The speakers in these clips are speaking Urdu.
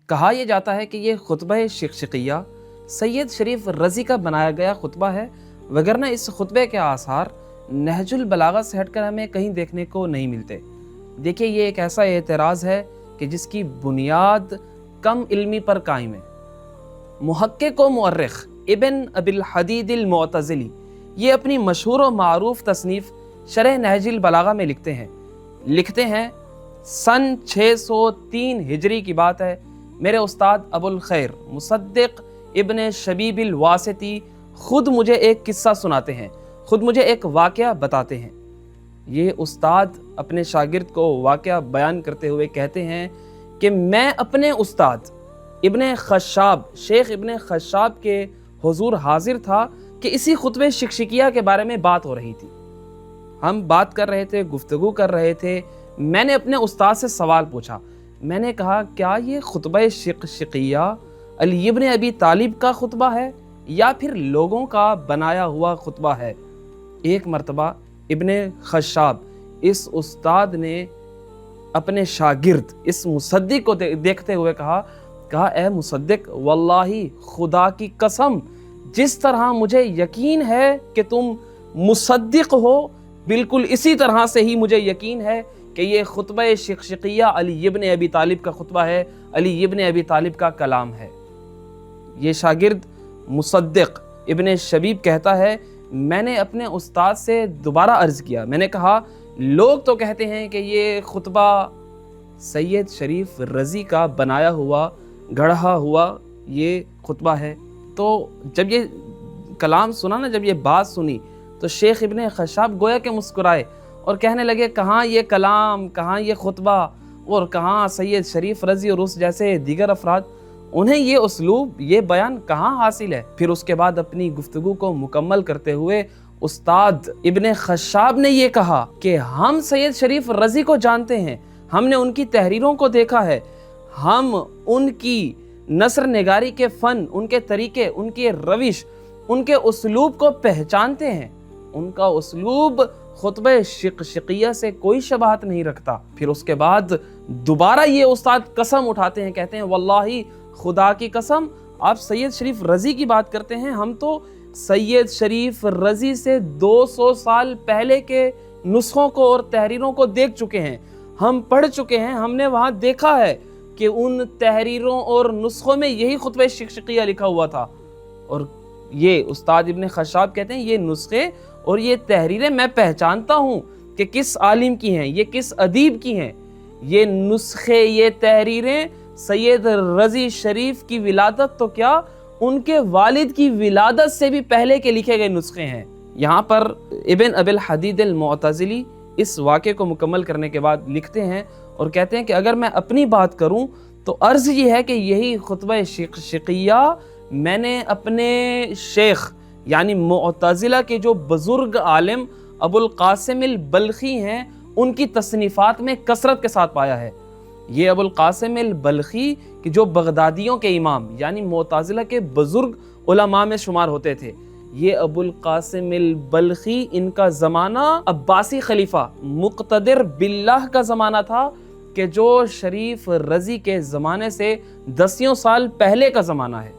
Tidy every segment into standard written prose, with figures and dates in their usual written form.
کہا یہ جاتا ہے کہ یہ خطبہ شقشقیہ سید شریف رضی کا بنایا گیا خطبہ ہے، وگرنہ اس خطبے کے آثار نہج البلاغہ سے ہٹ کر ہمیں کہیں دیکھنے کو نہیں ملتے۔ دیکھیے، یہ ایک ایسا اعتراض ہے کہ جس کی بنیاد کم علمی پر قائم ہے۔ محقق و مؤرخ ابن ابی الحدید المعتزلی یہ اپنی مشہور و معروف تصنیف شرح نہج البلاغہ میں لکھتے ہیں سن 603 ہجری کی بات ہے، میرے استاد ابو الخیر مصدق ابن شبیب الواسطی خود مجھے ایک قصہ سناتے ہیں، خود مجھے ایک واقعہ بتاتے ہیں۔ یہ استاد اپنے شاگرد کو واقعہ بیان کرتے ہوئے کہتے ہیں کہ میں اپنے استاد ابن خشاب، شیخ ابن خشاب کے حضور حاضر تھا کہ اسی خطبہ شقشقیہ کے بارے میں بات ہو رہی تھی۔ ہم بات کر رہے تھے، گفتگو کر رہے تھے۔ میں نے اپنے استاد سے سوال پوچھا، میں نے کہا کیا یہ خطبہ شقشقیہ علی ابن ابی طالب کا خطبہ ہے یا پھر لوگوں کا بنایا ہوا خطبہ ہے؟ ایک مرتبہ ابن خشاب اس استاد نے اپنے شاگرد اس مصدق کو دیکھتے ہوئے کہا اے مصدق، واللہ خدا کی قسم، جس طرح مجھے یقین ہے کہ تم مصدق ہو، بالکل اسی طرح سے ہی مجھے یقین ہے کہ یہ خطبہ شقشقیہ علی ابن ابی طالب کا خطبہ ہے، علی ابن ابی طالب کا کلام ہے۔ یہ شاگرد مصدق ابن شبیب کہتا ہے، میں نے اپنے استاد سے دوبارہ عرض کیا، میں نے کہا لوگ تو کہتے ہیں کہ یہ خطبہ سید شریف رضی کا بنایا ہوا، گڑھا ہوا یہ خطبہ ہے۔ تو جب یہ کلام سنا نا، جب یہ بات سنی تو شیخ ابن خشاب گویا کہ مسکرائے اور کہنے لگے کہاں یہ کلام، کہاں یہ خطبہ، اور کہاں سید شریف رضی اور اس جیسے دیگر افراد، انہیں یہ اسلوب، یہ بیان کہاں حاصل ہے؟ پھر اس کے بعد اپنی گفتگو کو مکمل کرتے ہوئے استاد ابن خشاب نے یہ کہا کہ ہم سید شریف رضی کو جانتے ہیں، ہم نے ان کی تحریروں کو دیکھا ہے، ہم ان کی نثر نگاری کے فن، ان کے طریقے، ان کی روش، ان کے اسلوب کو پہچانتے ہیں۔ ان کا اسلوب خطبہ شقشقیہ سے کوئی شباہت نہیں رکھتا۔ پھر اس کے بعد دوبارہ یہ استاد قسم اٹھاتے ہیں، کہتے ہیں واللہ خدا کی قسم، آپ سید شریف رضی کی بات کرتے ہیں، ہم تو سید شریف رضی سے 200 سال پہلے کے نسخوں کو اور تحریروں کو دیکھ چکے ہیں، ہم پڑھ چکے ہیں، ہم نے وہاں دیکھا ہے کہ ان تحریروں اور نسخوں میں یہی خطبہ شقشقیہ لکھا ہوا تھا۔ اور یہ استاد ابن خشاب کہتے ہیں یہ نسخے اور یہ تحریریں میں پہچانتا ہوں کہ کس عالم کی ہیں، یہ کس ادیب کی ہیں۔ یہ نسخے، یہ تحریریں سید رضی شریف کی ولادت تو کیا، ان کے والد کی ولادت سے بھی پہلے کے لکھے گئے نسخے ہیں۔ یہاں پر ابن ابی الحدید المعتزلی اس واقعے کو مکمل کرنے کے بعد لکھتے ہیں اور کہتے ہیں کہ اگر میں اپنی بات کروں تو عرض یہ ہے کہ یہی خطبہ شقشقیہ میں نے اپنے شیخ یعنی معتزلہ کے جو بزرگ عالم ابو القاسم البلخی ہیں ان کی تصنیفات میں کثرت کے ساتھ پایا ہے۔ یہ ابو القاسم البلخی کہ جو بغدادیوں کے امام یعنی معتزلہ کے بزرگ علماء میں شمار ہوتے تھے، یہ ابو القاسم البلخی، ان کا زمانہ عباسی خلیفہ مقتدر باللہ کا زمانہ تھا کہ جو شریف رضی کے زمانے سے 10 سال پہلے کا زمانہ ہے۔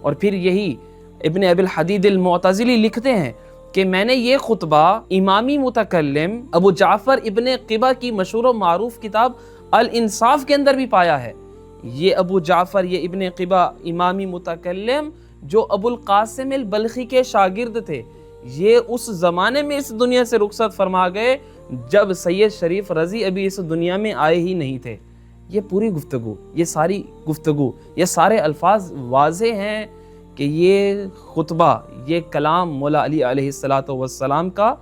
اور پھر یہی ابن ابی الحدید المعتزلی لکھتے ہیں کہ میں نے یہ خطبہ امامی متکلم ابو جعفر ابن قبہ کی مشہور و معروف کتاب الانصاف کے اندر بھی پایا ہے۔ یہ ابو جعفر، یہ ابن قبہ امامی متکلم جو ابو القاسم البلخی کے شاگرد تھے، یہ اس زمانے میں اس دنیا سے رخصت فرما گئے جب سید شریف رضی ابھی اس دنیا میں آئے ہی نہیں تھے۔ یہ پوری گفتگو، یہ ساری گفتگو، یہ سارے الفاظ واضح ہیں کہ یہ خطبہ، یہ کلام مولا علی علیہ السلام کا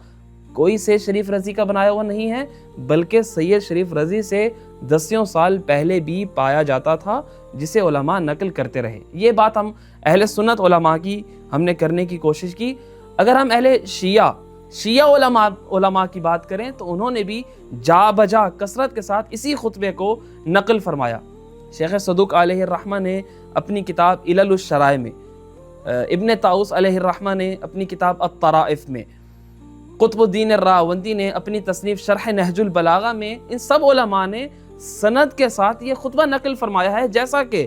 کوئی سید شریف رضی کا بنایا ہوا نہیں ہے، بلکہ سید شریف رضی سے 10 سال پہلے بھی پایا جاتا تھا، جسے علماء نقل کرتے رہے۔ یہ بات ہم اہل سنت علماء کی ہم نے کرنے کی کوشش کی۔ اگر ہم اہل شیعہ علماء کی بات کریں تو انہوں نے بھی جا بجا کثرت کے ساتھ اسی خطبے کو نقل فرمایا۔ شیخ صدوق علیہ الرحمہ نے اپنی کتاب علل الشرائع میں، ابن طاؤس علیہ الرحمہ نے اپنی کتاب الطرائف میں، قطب الدین الراوندی نے اپنی تصنیف شرح نہج البلاغہ میں، ان سب علماء نے سند کے ساتھ یہ خطبہ نقل فرمایا ہے، جیسا کہ